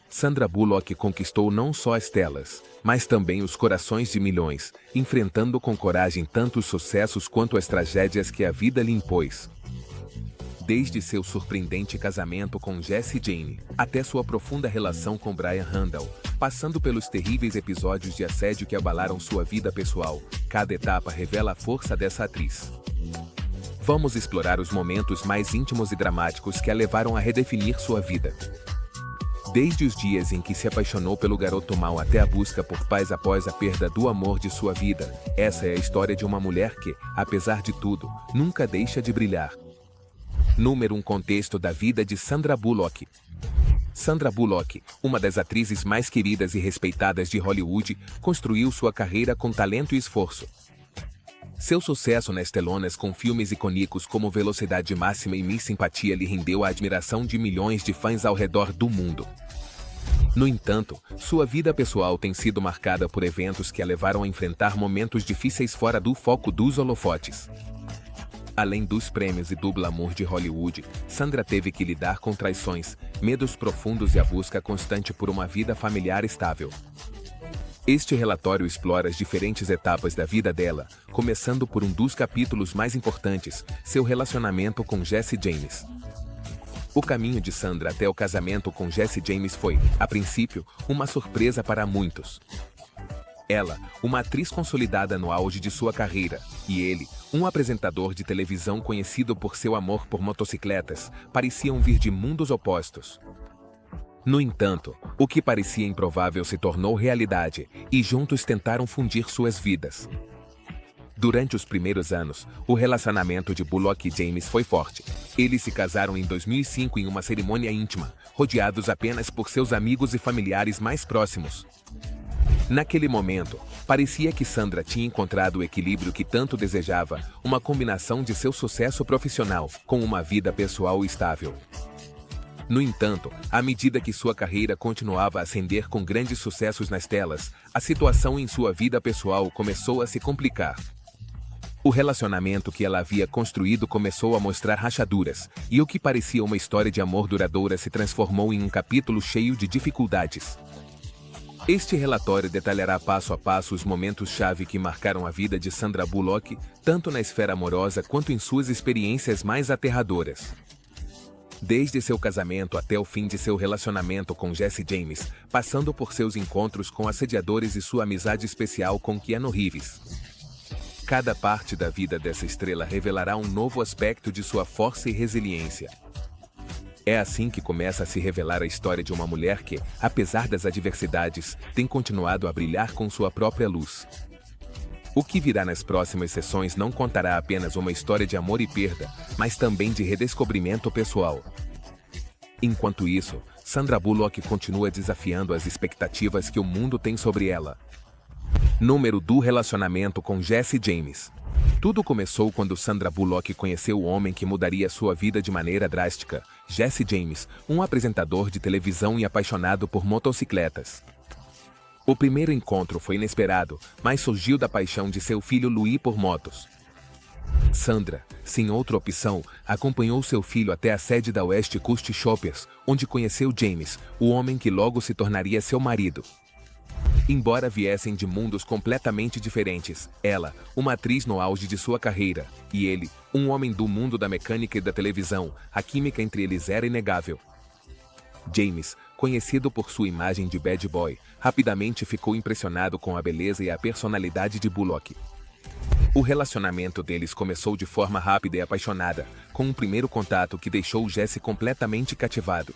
Sandra Bullock conquistou não só as telas, mas também os corações de milhões, enfrentando com coragem tanto os sucessos quanto as tragédias que a vida lhe impôs. Desde seu surpreendente casamento com Jessie Jane, até sua profunda relação com Brian Randall, passando pelos terríveis episódios de assédio que abalaram sua vida pessoal, cada etapa revela a força dessa atriz. Vamos explorar os momentos mais íntimos e dramáticos que a levaram a redefinir sua vida. Desde os dias em que se apaixonou pelo garoto mau até a busca por paz após a perda do amor de sua vida, essa é a história de uma mulher que, apesar de tudo, nunca deixa de brilhar. Número 1. Contexto da vida de Sandra Bullock. Sandra Bullock, uma das atrizes mais queridas e respeitadas de Hollywood, construiu sua carreira com talento e esforço. Seu sucesso nas telonas com filmes icônicos como Velocidade Máxima e Miss Simpatia lhe rendeu a admiração de milhões de fãs ao redor do mundo. No entanto, sua vida pessoal tem sido marcada por eventos que a levaram a enfrentar momentos difíceis fora do foco dos holofotes. Além dos prêmios e do glamour de Hollywood, Sandra teve que lidar com traições, medos profundos e a busca constante por uma vida familiar estável. Este relatório explora as diferentes etapas da vida dela, começando por um dos capítulos mais importantes, seu relacionamento com Jessie James. O caminho de Sandra até o casamento com Jessie James foi, a princípio, uma surpresa para muitos. Ela, uma atriz consolidada no auge de sua carreira, e ele, um apresentador de televisão conhecido por seu amor por motocicletas, pareciam vir de mundos opostos. No entanto, o que parecia improvável se tornou realidade, e juntos tentaram fundir suas vidas. Durante os primeiros anos, o relacionamento de Bullock e James foi forte. Eles se casaram em 2005 em uma cerimônia íntima, rodeados apenas por seus amigos e familiares mais próximos. Naquele momento, parecia que Sandra tinha encontrado o equilíbrio que tanto desejava, uma combinação de seu sucesso profissional com uma vida pessoal estável. No entanto, à medida que sua carreira continuava a ascender com grandes sucessos nas telas, a situação em sua vida pessoal começou a se complicar. O relacionamento que ela havia construído começou a mostrar rachaduras, e o que parecia uma história de amor duradoura se transformou em um capítulo cheio de dificuldades. Este relatório detalhará passo a passo os momentos-chave que marcaram a vida de Sandra Bullock, tanto na esfera amorosa quanto em suas experiências mais aterradoras. Desde seu casamento até o fim de seu relacionamento com Jessie James, passando por seus encontros com assediadores e sua amizade especial com Keanu Reeves. Cada parte da vida dessa estrela revelará um novo aspecto de sua força e resiliência. É assim que começa a se revelar a história de uma mulher que, apesar das adversidades, tem continuado a brilhar com sua própria luz. O que virá nas próximas sessões não contará apenas uma história de amor e perda, mas também de redescobrimento pessoal. Enquanto isso, Sandra Bullock continua desafiando as expectativas que o mundo tem sobre ela. Número 2. Relacionamento com Jessie James. Tudo começou quando Sandra Bullock conheceu o homem que mudaria sua vida de maneira drástica, Jessie James, um apresentador de televisão e apaixonado por motocicletas. O primeiro encontro foi inesperado, mas surgiu da paixão de seu filho Louis por motos. Sandra, sem outra opção, acompanhou seu filho até a sede da West Coast Shoppers, onde conheceu James, o homem que logo se tornaria seu marido. Embora viessem de mundos completamente diferentes, ela, uma atriz no auge de sua carreira, e ele, um homem do mundo da mecânica e da televisão, a química entre eles era inegável. James, conhecido por sua imagem de bad boy, rapidamente ficou impressionado com a beleza e a personalidade de Bullock. O relacionamento deles começou de forma rápida e apaixonada, com um primeiro contato que deixou Jessie completamente cativado.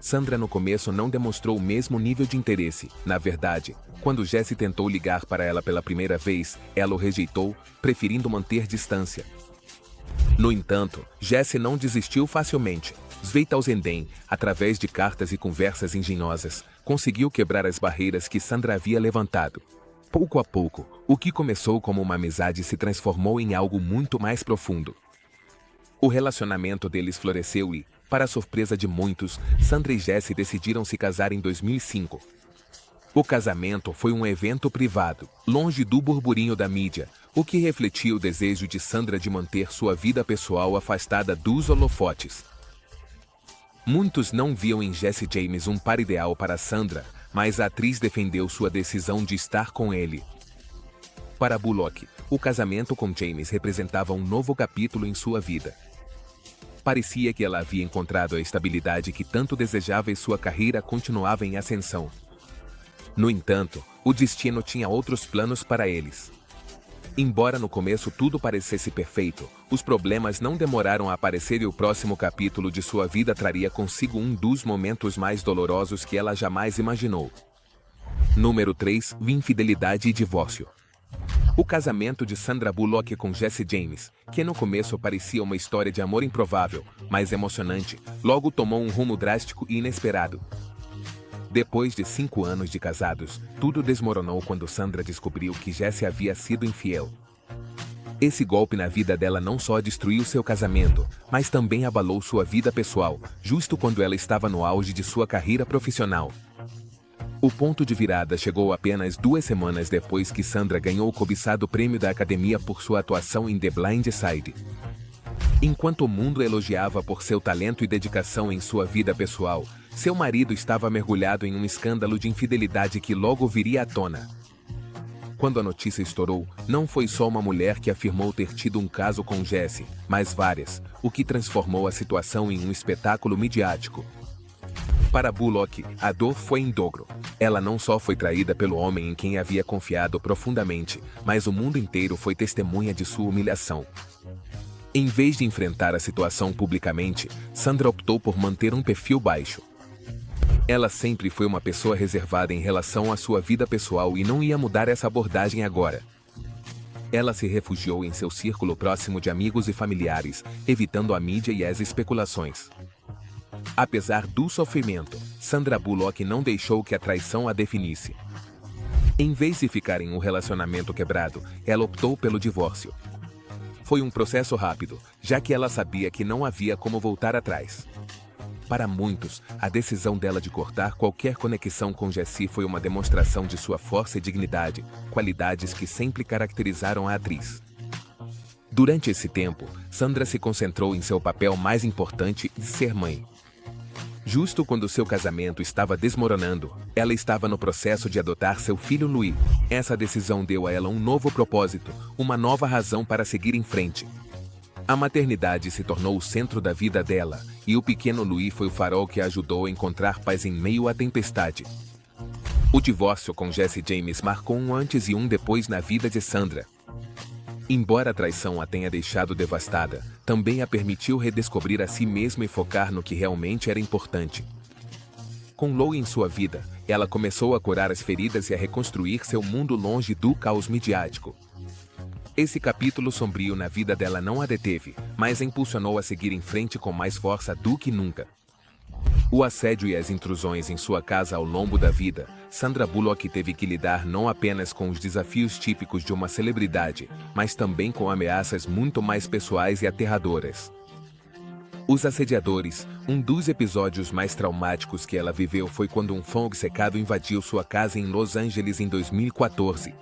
Sandra no começo não demonstrou o mesmo nível de interesse. Na verdade, quando Jessie tentou ligar para ela pela primeira vez, ela o rejeitou, preferindo manter distância. No entanto, Jessie não desistiu facilmente. Zweitausendem, através de cartas e conversas engenhosas, conseguiu quebrar as barreiras que Sandra havia levantado. Pouco a pouco, o que começou como uma amizade se transformou em algo muito mais profundo. O relacionamento deles floresceu e, para a surpresa de muitos, Sandra e Jessie decidiram se casar em 2005. O casamento foi um evento privado, longe do burburinho da mídia, o que refletia o desejo de Sandra de manter sua vida pessoal afastada dos holofotes. Muitos não viam em Jesse James um par ideal para Sandra, mas a atriz defendeu sua decisão de estar com ele. Para Bullock, o casamento com James representava um novo capítulo em sua vida. Parecia que ela havia encontrado a estabilidade que tanto desejava e sua carreira continuava em ascensão. No entanto, o destino tinha outros planos para eles. Embora no começo tudo parecesse perfeito, os problemas não demoraram a aparecer e o próximo capítulo de sua vida traria consigo um dos momentos mais dolorosos que ela jamais imaginou. Número 3. Infidelidade e divórcio. O casamento de Sandra Bullock com Jesse James, que no começo parecia uma história de amor improvável, mas emocionante, logo tomou um rumo drástico e inesperado. Depois de 5 anos de casados, tudo desmoronou quando Sandra descobriu que Jesse havia sido infiel. Esse golpe na vida dela não só destruiu seu casamento, mas também abalou sua vida pessoal, justo quando ela estava no auge de sua carreira profissional. O ponto de virada chegou apenas 2 semanas depois que Sandra ganhou o cobiçado prêmio da Academia por sua atuação em The Blind Side. Enquanto o mundo elogiava por seu talento e dedicação em sua vida pessoal, seu marido estava mergulhado em um escândalo de infidelidade que logo viria à tona. Quando a notícia estourou, não foi só uma mulher que afirmou ter tido um caso com Jesse, mas várias, o que transformou a situação em um espetáculo midiático. Para Bullock, a dor foi em dobro. Ela não só foi traída pelo homem em quem havia confiado profundamente, mas o mundo inteiro foi testemunha de sua humilhação. Em vez de enfrentar a situação publicamente, Sandra optou por manter um perfil baixo. Ela sempre foi uma pessoa reservada em relação à sua vida pessoal e não ia mudar essa abordagem agora. Ela se refugiou em seu círculo próximo de amigos e familiares, evitando a mídia e as especulações. Apesar do sofrimento, Sandra Bullock não deixou que a traição a definisse. Em vez de ficar em um relacionamento quebrado, ela optou pelo divórcio. Foi um processo rápido, já que ela sabia que não havia como voltar atrás. Para muitos, a decisão dela de cortar qualquer conexão com Jesse foi uma demonstração de sua força e dignidade, qualidades que sempre caracterizaram a atriz. Durante esse tempo, Sandra se concentrou em seu papel mais importante, ser mãe. Justo quando seu casamento estava desmoronando, ela estava no processo de adotar seu filho Louis. Essa decisão deu a ela um novo propósito, uma nova razão para seguir em frente. A maternidade se tornou o centro da vida dela, e o pequeno Louis foi o farol que a ajudou a encontrar paz em meio à tempestade. O divórcio com Jesse James marcou um antes e um depois na vida de Sandra. Embora a traição a tenha deixado devastada, também a permitiu redescobrir a si mesma e focar no que realmente era importante. Com Louis em sua vida, ela começou a curar as feridas e a reconstruir seu mundo longe do caos midiático. Esse capítulo sombrio na vida dela não a deteve, mas a impulsionou a seguir em frente com mais força do que nunca. O assédio e as intrusões em sua casa ao longo da vida, Sandra Bullock teve que lidar não apenas com os desafios típicos de uma celebridade, mas também com ameaças muito mais pessoais e aterradoras. Os assediadores, um dos episódios mais traumáticos que ela viveu foi quando um fã obcecado invadiu sua casa em Los Angeles em 2014.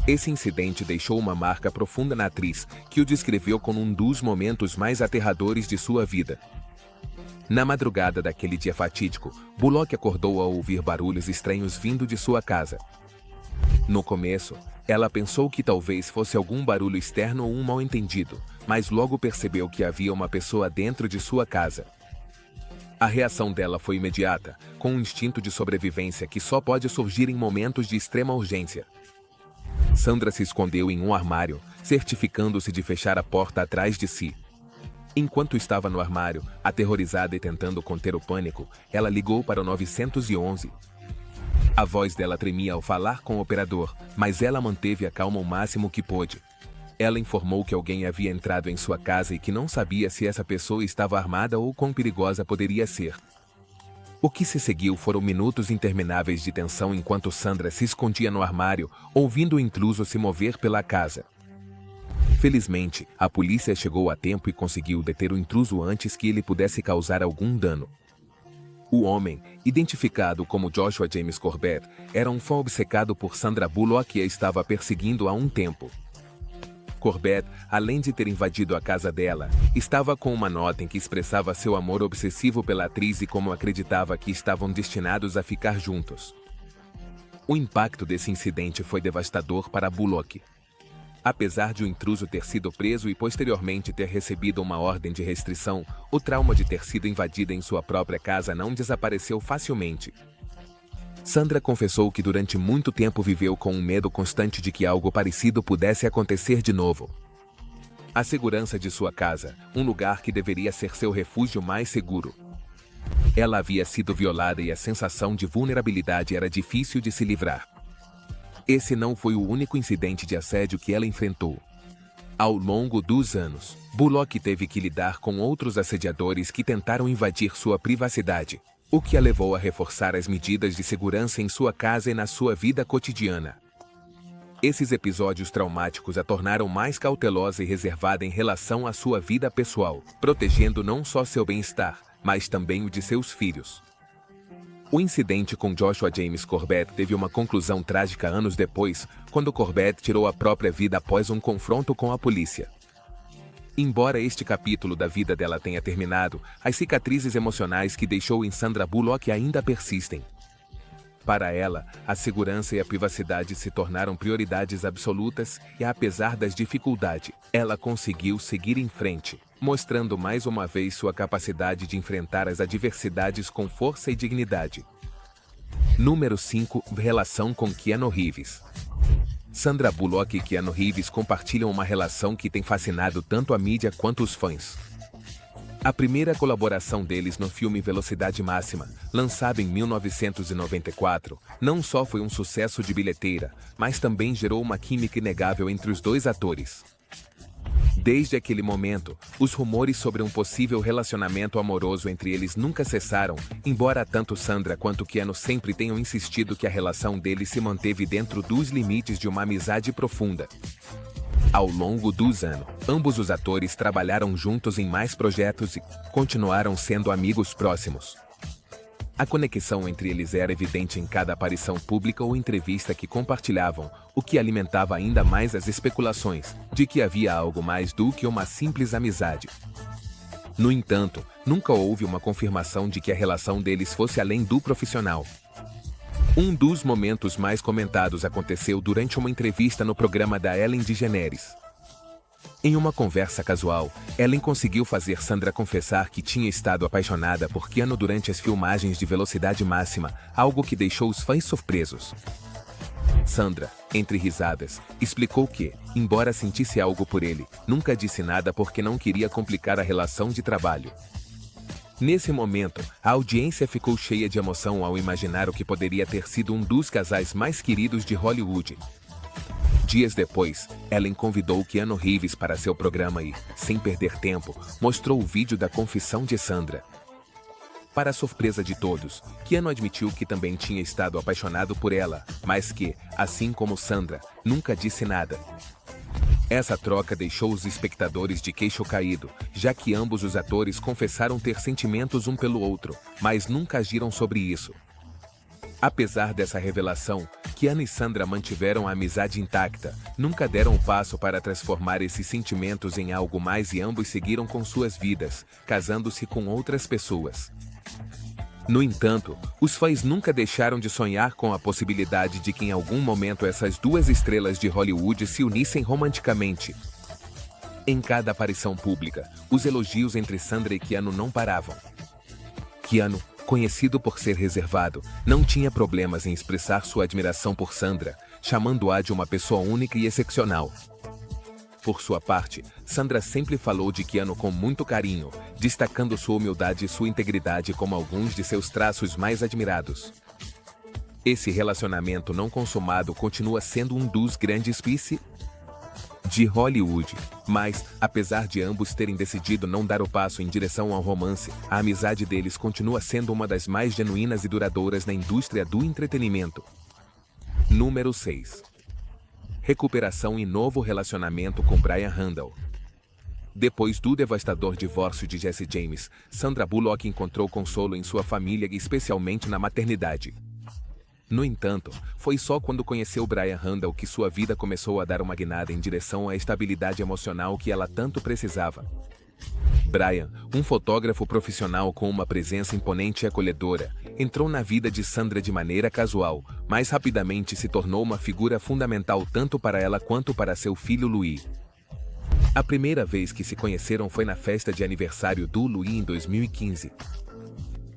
Esse incidente deixou uma marca profunda na atriz, que o descreveu como um dos momentos mais aterradores de sua vida. Na madrugada daquele dia fatídico, Bullock acordou ao ouvir barulhos estranhos vindo de sua casa. No começo, ela pensou que talvez fosse algum barulho externo ou um mal-entendido, mas logo percebeu que havia uma pessoa dentro de sua casa. A reação dela foi imediata, com um instinto de sobrevivência que só pode surgir em momentos de extrema urgência. Sandra se escondeu em um armário, certificando-se de fechar a porta atrás de si. Enquanto estava no armário, aterrorizada e tentando conter o pânico, ela ligou para o 911. A voz dela tremia ao falar com o operador, mas ela manteve a calma o máximo que pôde. Ela informou que alguém havia entrado em sua casa e que não sabia se essa pessoa estava armada ou quão perigosa poderia ser. O que se seguiu foram minutos intermináveis de tensão enquanto Sandra se escondia no armário, ouvindo o intruso se mover pela casa. Felizmente, a polícia chegou a tempo e conseguiu deter o intruso antes que ele pudesse causar algum dano. O homem, identificado como Joshua James Corbett, era um fã obcecado por Sandra Bullock e a estava perseguindo há um tempo. Corbett, além de ter invadido a casa dela, estava com uma nota em que expressava seu amor obsessivo pela atriz e como acreditava que estavam destinados a ficar juntos. O impacto desse incidente foi devastador para Bullock. Apesar de o intruso ter sido preso e posteriormente ter recebido uma ordem de restrição, o trauma de ter sido invadida em sua própria casa não desapareceu facilmente. Sandra confessou que durante muito tempo viveu com um medo constante de que algo parecido pudesse acontecer de novo. A segurança de sua casa, um lugar que deveria ser seu refúgio mais seguro. Ela havia sido violada e a sensação de vulnerabilidade era difícil de se livrar. Esse não foi o único incidente de assédio que ela enfrentou. Ao longo dos anos, Bullock teve que lidar com outros assediadores que tentaram invadir sua privacidade, o que a levou a reforçar as medidas de segurança em sua casa e na sua vida cotidiana. Esses episódios traumáticos a tornaram mais cautelosa e reservada em relação à sua vida pessoal, protegendo não só seu bem-estar, mas também o de seus filhos. O incidente com Joshua James Corbett teve uma conclusão trágica anos depois, quando Corbett tirou a própria vida após um confronto com a polícia. Embora este capítulo da vida dela tenha terminado, as cicatrizes emocionais que deixou em Sandra Bullock ainda persistem. Para ela, a segurança e a privacidade se tornaram prioridades absolutas e, apesar das dificuldades, ela conseguiu seguir em frente, mostrando mais uma vez sua capacidade de enfrentar as adversidades com força e dignidade. Número 5. Relação com Keanu Reeves. Sandra Bullock e Keanu Reeves compartilham uma relação que tem fascinado tanto a mídia quanto os fãs. A primeira colaboração deles no filme Velocidade Máxima, lançado em 1994, não só foi um sucesso de bilheteira, mas também gerou uma química inegável entre os dois atores. Desde aquele momento, os rumores sobre um possível relacionamento amoroso entre eles nunca cessaram, embora tanto Sandra quanto Keanu sempre tenham insistido que a relação deles se manteve dentro dos limites de uma amizade profunda. Ao longo dos anos, ambos os atores trabalharam juntos em mais projetos e continuaram sendo amigos próximos. A conexão entre eles era evidente em cada aparição pública ou entrevista que compartilhavam, o que alimentava ainda mais as especulações de que havia algo mais do que uma simples amizade. No entanto, nunca houve uma confirmação de que a relação deles fosse além do profissional. Um dos momentos mais comentados aconteceu durante uma entrevista no programa da Ellen DeGeneres. Em uma conversa casual, Ellen conseguiu fazer Sandra confessar que tinha estado apaixonada por Keanu durante as filmagens de Velocidade Máxima, algo que deixou os fãs surpresos. Sandra, entre risadas, explicou que, embora sentisse algo por ele, nunca disse nada porque não queria complicar a relação de trabalho. Nesse momento, a audiência ficou cheia de emoção ao imaginar o que poderia ter sido um dos casais mais queridos de Hollywood. Dias depois, Ellen convidou Keanu Reeves para seu programa e, sem perder tempo, mostrou o vídeo da confissão de Sandra. Para a surpresa de todos, Keanu admitiu que também tinha estado apaixonado por ela, mas que, assim como Sandra, nunca disse nada. Essa troca deixou os espectadores de queixo caído, já que ambos os atores confessaram ter sentimentos um pelo outro, mas nunca agiram sobre isso. Apesar dessa revelação, Keanu e Sandra mantiveram a amizade intacta, nunca deram o passo para transformar esses sentimentos em algo mais e ambos seguiram com suas vidas, casando-se com outras pessoas. No entanto, os fãs nunca deixaram de sonhar com a possibilidade de que em algum momento essas duas estrelas de Hollywood se unissem romanticamente. Em cada aparição pública, os elogios entre Sandra e Keanu não paravam. Keanu, conhecido por ser reservado, não tinha problemas em expressar sua admiração por Sandra, chamando-a de uma pessoa única e excepcional. Por sua parte, Sandra sempre falou de Keanu com muito carinho, destacando sua humildade e sua integridade como alguns de seus traços mais admirados. Esse relacionamento não consumado continua sendo um dos grandes vícios de Hollywood, mas, apesar de ambos terem decidido não dar o passo em direção ao romance, a amizade deles continua sendo uma das mais genuínas e duradouras na indústria do entretenimento. Número 6. Recuperação e novo relacionamento com Brian Randall. Depois do devastador divórcio de Jesse James, Sandra Bullock encontrou consolo em sua família e especialmente na maternidade. No entanto, foi só quando conheceu Brian Randall que sua vida começou a dar uma guinada em direção à estabilidade emocional que ela tanto precisava. Brian, um fotógrafo profissional com uma presença imponente e acolhedora, entrou na vida de Sandra de maneira casual, mas rapidamente se tornou uma figura fundamental tanto para ela quanto para seu filho Louis. A primeira vez que se conheceram foi na festa de aniversário do Louis em 2015.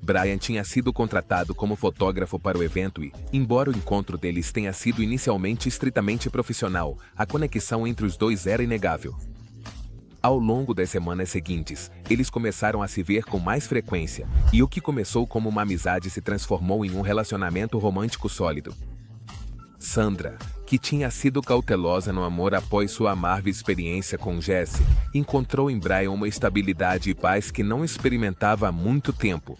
Brian tinha sido contratado como fotógrafo para o evento e, embora o encontro deles tenha sido inicialmente estritamente profissional, a conexão entre os dois era inegável. Ao longo das semanas seguintes, eles começaram a se ver com mais frequência, e o que começou como uma amizade se transformou em um relacionamento romântico sólido. Sandra, que tinha sido cautelosa no amor após sua amarga experiência com Jesse, encontrou em Brian uma estabilidade e paz que não experimentava há muito tempo.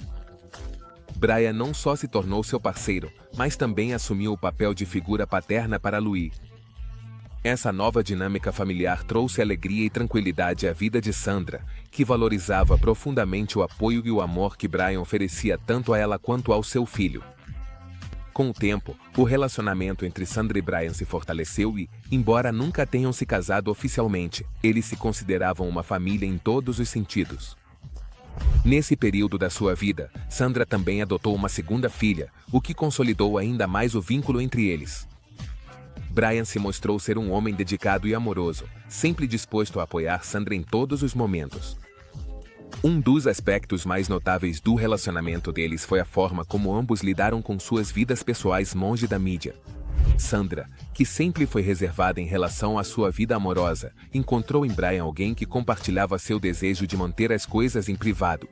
Brian não só se tornou seu parceiro, mas também assumiu o papel de figura paterna para Louis. Essa nova dinâmica familiar trouxe alegria e tranquilidade à vida de Sandra, que valorizava profundamente o apoio e o amor que Brian oferecia tanto a ela quanto ao seu filho. Com o tempo, o relacionamento entre Sandra e Brian se fortaleceu e, embora nunca tenham se casado oficialmente, eles se consideravam uma família em todos os sentidos. Nesse período da sua vida, Sandra também adotou uma segunda filha, o que consolidou ainda mais o vínculo entre eles. Brian se mostrou ser um homem dedicado e amoroso, sempre disposto a apoiar Sandra em todos os momentos. Um dos aspectos mais notáveis do relacionamento deles foi a forma como ambos lidaram com suas vidas pessoais longe da mídia. Sandra, que sempre foi reservada em relação à sua vida amorosa, encontrou em Brian alguém que compartilhava seu desejo de manter as coisas em privado.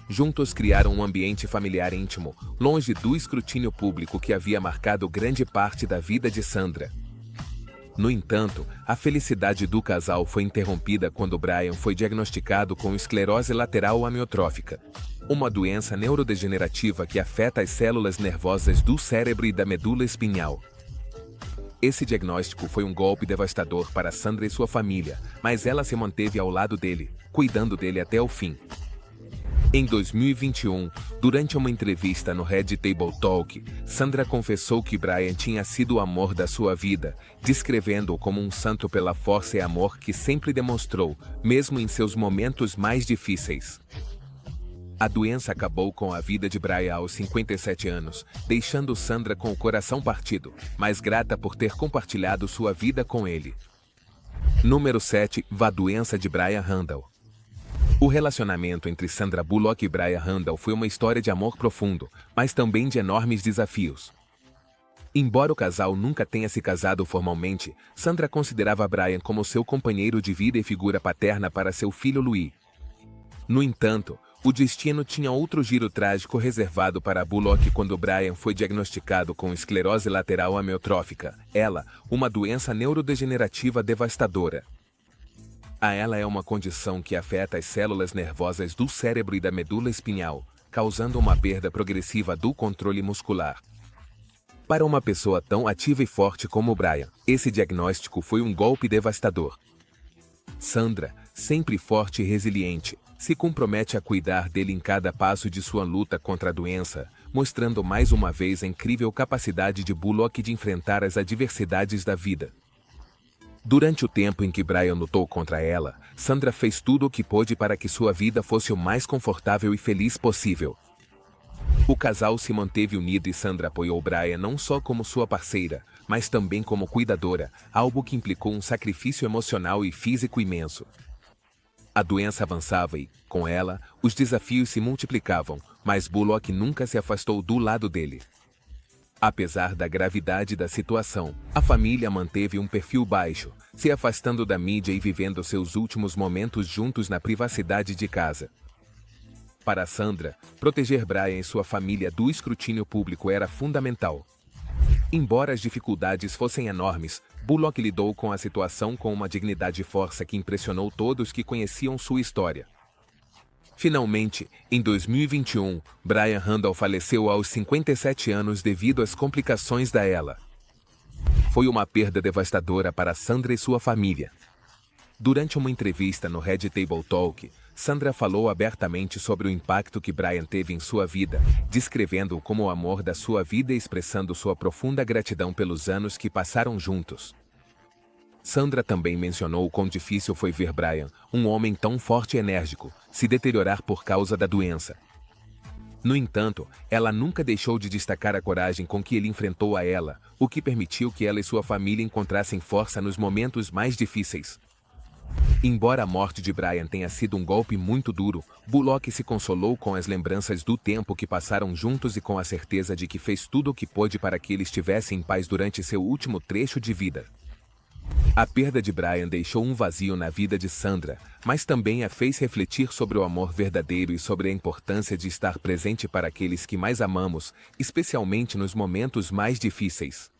Juntos criaram um ambiente familiar íntimo, longe do escrutínio público que havia marcado grande parte da vida de Sandra. No entanto, a felicidade do casal foi interrompida quando Brian foi diagnosticado com esclerose lateral amiotrófica, uma doença neurodegenerativa que afeta as células nervosas do cérebro e da medula espinhal. Esse diagnóstico foi um golpe devastador para Sandra e sua família, mas ela se manteve ao lado dele, cuidando dele até o fim. Em 2021, durante uma entrevista no Red Table Talk, Sandra confessou que Brian tinha sido o amor da sua vida, descrevendo-o como um santo pela força e amor que sempre demonstrou, mesmo em seus momentos mais difíceis. A doença acabou com a vida de Brian aos 57 anos, deixando Sandra com o coração partido, mas grata por ter compartilhado sua vida com ele. Número 7. A doença de Brian Randall. O relacionamento entre Sandra Bullock e Brian Randall foi uma história de amor profundo, mas também de enormes desafios. Embora o casal nunca tenha se casado formalmente, Sandra considerava Brian como seu companheiro de vida e figura paterna para seu filho Louis. No entanto, o destino tinha outro giro trágico reservado para Bullock quando Brian foi diagnosticado com esclerose lateral amiotrófica, uma doença neurodegenerativa devastadora. Ela é uma condição que afeta as células nervosas do cérebro e da medula espinhal, causando uma perda progressiva do controle muscular. Para uma pessoa tão ativa e forte como Brian, esse diagnóstico foi um golpe devastador. Sandra, sempre forte e resiliente, se compromete a cuidar dele em cada passo de sua luta contra a doença, mostrando mais uma vez a incrível capacidade de Bullock de enfrentar as adversidades da vida. Durante o tempo em que Brian lutou contra ela, Sandra fez tudo o que pôde para que sua vida fosse o mais confortável e feliz possível. O casal se manteve unido e Sandra apoiou Brian não só como sua parceira, mas também como cuidadora, algo que implicou um sacrifício emocional e físico imenso. A doença avançava e, com ela, os desafios se multiplicavam, mas Bullock nunca se afastou do lado dele. Apesar da gravidade da situação, a família manteve um perfil baixo, se afastando da mídia e vivendo seus últimos momentos juntos na privacidade de casa. Para Sandra, proteger Brian e sua família do escrutínio público era fundamental. Embora as dificuldades fossem enormes, Bullock lidou com a situação com uma dignidade e força que impressionou todos que conheciam sua história. Finalmente, em 2021, Brian Randall faleceu aos 57 anos devido às complicações da ELA. Foi uma perda devastadora para Sandra e sua família. Durante uma entrevista no Red Table Talk, Sandra falou abertamente sobre o impacto que Brian teve em sua vida, descrevendo-o como o amor da sua vida e expressando sua profunda gratidão pelos anos que passaram juntos. Sandra também mencionou quão difícil foi ver Brian, um homem tão forte e enérgico, se deteriorar por causa da doença. No entanto, ela nunca deixou de destacar a coragem com que ele enfrentou a ela, o que permitiu que ela e sua família encontrassem força nos momentos mais difíceis. Embora a morte de Brian tenha sido um golpe muito duro, Bullock se consolou com as lembranças do tempo que passaram juntos e com a certeza de que fez tudo o que pôde para que ele estivesse em paz durante seu último trecho de vida. A perda de Brian deixou um vazio na vida de Sandra, mas também a fez refletir sobre o amor verdadeiro e sobre a importância de estar presente para aqueles que mais amamos, especialmente nos momentos mais difíceis.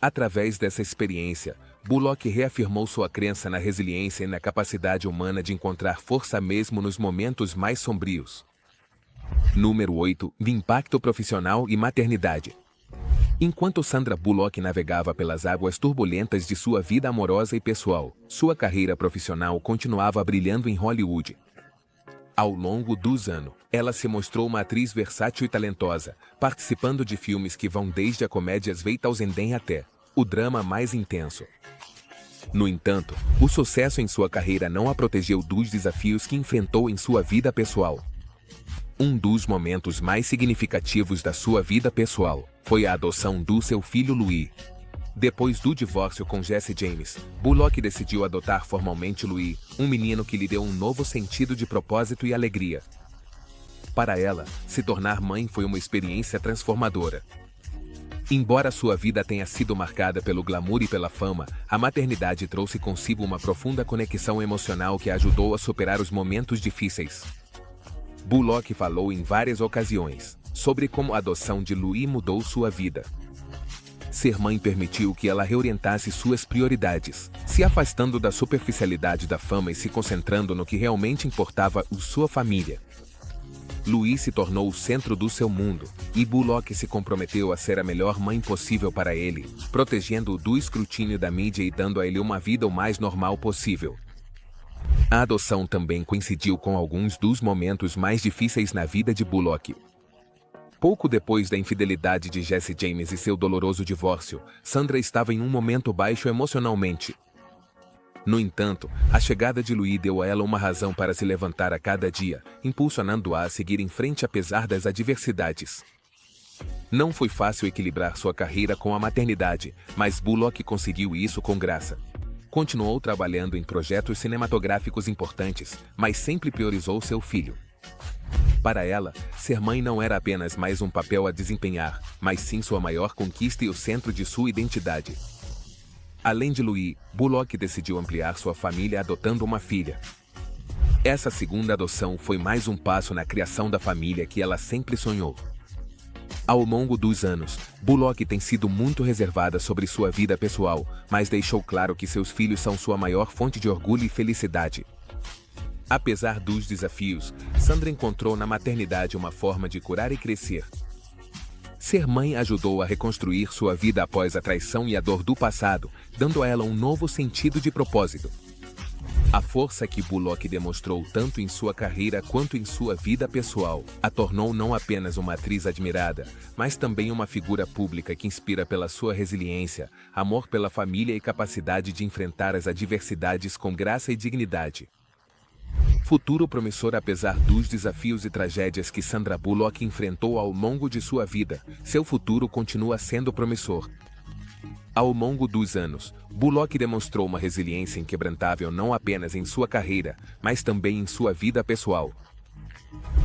Através dessa experiência, Bullock reafirmou sua crença na resiliência e na capacidade humana de encontrar força mesmo nos momentos mais sombrios. Número 8. Impacto profissional e maternidade. Enquanto Sandra Bullock navegava pelas águas turbulentas de sua vida amorosa e pessoal, sua carreira profissional continuava brilhando em Hollywood. Ao longo dos anos, ela se mostrou uma atriz versátil e talentosa, participando de filmes que vão desde a comédia Zweitausenden até o drama mais intenso. No entanto, o sucesso em sua carreira não a protegeu dos desafios que enfrentou em sua vida pessoal. Um dos momentos mais significativos da sua vida pessoal foi a adoção do seu filho Louis. Depois do divórcio com Jesse James, Bullock decidiu adotar formalmente Louis, um menino que lhe deu um novo sentido de propósito e alegria. Para ela, se tornar mãe foi uma experiência transformadora. Embora sua vida tenha sido marcada pelo glamour e pela fama, a maternidade trouxe consigo uma profunda conexão emocional que a ajudou a superar os momentos difíceis. Bullock falou em várias ocasiões sobre como a adoção de Louis mudou sua vida. Ser mãe permitiu que ela reorientasse suas prioridades, se afastando da superficialidade da fama e se concentrando no que realmente importava, sua família. Louis se tornou o centro do seu mundo, e Bullock se comprometeu a ser a melhor mãe possível para ele, protegendo-o do escrutínio da mídia e dando a ele uma vida o mais normal possível. A adoção também coincidiu com alguns dos momentos mais difíceis na vida de Bullock. Pouco depois da infidelidade de Jesse James e seu doloroso divórcio, Sandra estava em um momento baixo emocionalmente. No entanto, a chegada de Louis deu a ela uma razão para se levantar a cada dia, impulsionando-a a seguir em frente apesar das adversidades. Não foi fácil equilibrar sua carreira com a maternidade, mas Bullock conseguiu isso com graça. Continuou trabalhando em projetos cinematográficos importantes, mas sempre priorizou seu filho. Para ela, ser mãe não era apenas mais um papel a desempenhar, mas sim sua maior conquista e o centro de sua identidade. Além de Louis, Bullock decidiu ampliar sua família adotando uma filha. Essa segunda adoção foi mais um passo na criação da família que ela sempre sonhou. Ao longo dos anos, Bullock tem sido muito reservada sobre sua vida pessoal, mas deixou claro que seus filhos são sua maior fonte de orgulho e felicidade. Apesar dos desafios, Sandra encontrou na maternidade uma forma de curar e crescer. Ser mãe ajudou a reconstruir sua vida após a traição e a dor do passado, dando a ela um novo sentido de propósito. A força que Bullock demonstrou tanto em sua carreira quanto em sua vida pessoal a tornou não apenas uma atriz admirada, mas também uma figura pública que inspira pela sua resiliência, amor pela família e capacidade de enfrentar as adversidades com graça e dignidade. Futuro promissor. Apesar dos desafios e tragédias que Sandra Bullock enfrentou ao longo de sua vida, seu futuro continua sendo promissor. Ao longo dos anos, Bullock demonstrou uma resiliência inquebrantável não apenas em sua carreira, mas também em sua vida pessoal.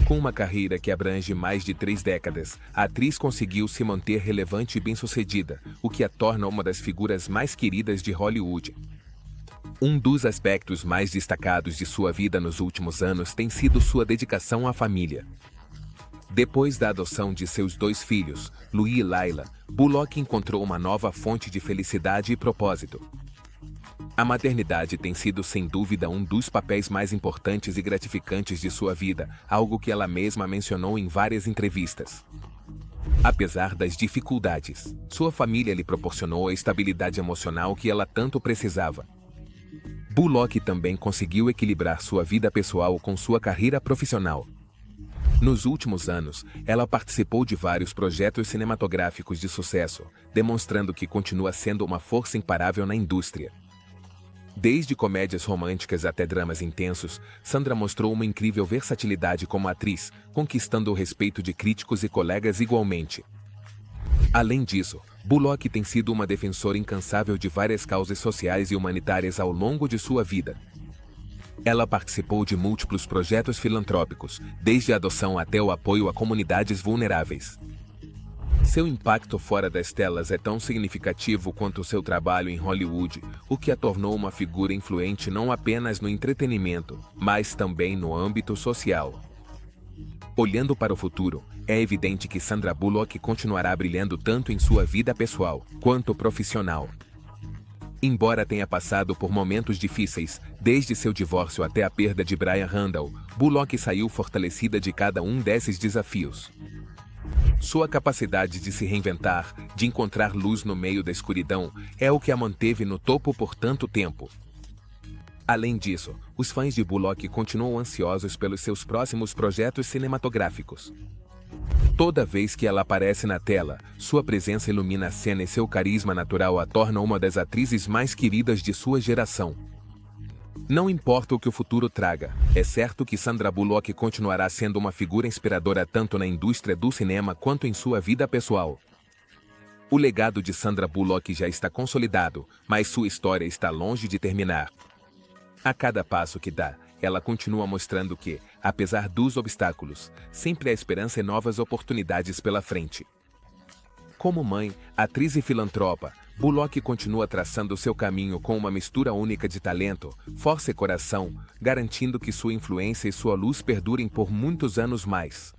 Com uma carreira que abrange mais de 3 décadas, a atriz conseguiu se manter relevante e bem-sucedida, o que a torna uma das figuras mais queridas de Hollywood. Um dos aspectos mais destacados de sua vida nos últimos anos tem sido sua dedicação à família. Depois da adoção de seus 2 filhos, Louis e Layla, Bullock encontrou uma nova fonte de felicidade e propósito. A maternidade tem sido sem dúvida um dos papéis mais importantes e gratificantes de sua vida, algo que ela mesma mencionou em várias entrevistas. Apesar das dificuldades, sua família lhe proporcionou a estabilidade emocional que ela tanto precisava. Bullock também conseguiu equilibrar sua vida pessoal com sua carreira profissional. Nos últimos anos, ela participou de vários projetos cinematográficos de sucesso, demonstrando que continua sendo uma força imparável na indústria. Desde comédias românticas até dramas intensos, Sandra mostrou uma incrível versatilidade como atriz, conquistando o respeito de críticos e colegas igualmente. Além disso, Bullock tem sido uma defensora incansável de várias causas sociais e humanitárias ao longo de sua vida. Ela participou de múltiplos projetos filantrópicos, desde a adoção até o apoio a comunidades vulneráveis. Seu impacto fora das telas é tão significativo quanto seu trabalho em Hollywood, o que a tornou uma figura influente não apenas no entretenimento, mas também no âmbito social. Olhando para o futuro, é evidente que Sandra Bullock continuará brilhando tanto em sua vida pessoal quanto profissional. Embora tenha passado por momentos difíceis, desde seu divórcio até a perda de Brian Randall, Bullock saiu fortalecida de cada um desses desafios. Sua capacidade de se reinventar, de encontrar luz no meio da escuridão, é o que a manteve no topo por tanto tempo. Além disso, os fãs de Bullock continuam ansiosos pelos seus próximos projetos cinematográficos. Toda vez que ela aparece na tela, sua presença ilumina a cena e seu carisma natural a torna uma das atrizes mais queridas de sua geração. Não importa o que o futuro traga, é certo que Sandra Bullock continuará sendo uma figura inspiradora tanto na indústria do cinema quanto em sua vida pessoal. O legado de Sandra Bullock já está consolidado, mas sua história está longe de terminar. A cada passo que dá, ela continua mostrando que, apesar dos obstáculos, sempre há esperança e novas oportunidades pela frente. Como mãe, atriz e filantropa, Bullock continua traçando seu caminho com uma mistura única de talento, força e coração, garantindo que sua influência e sua luz perdurem por muitos anos mais.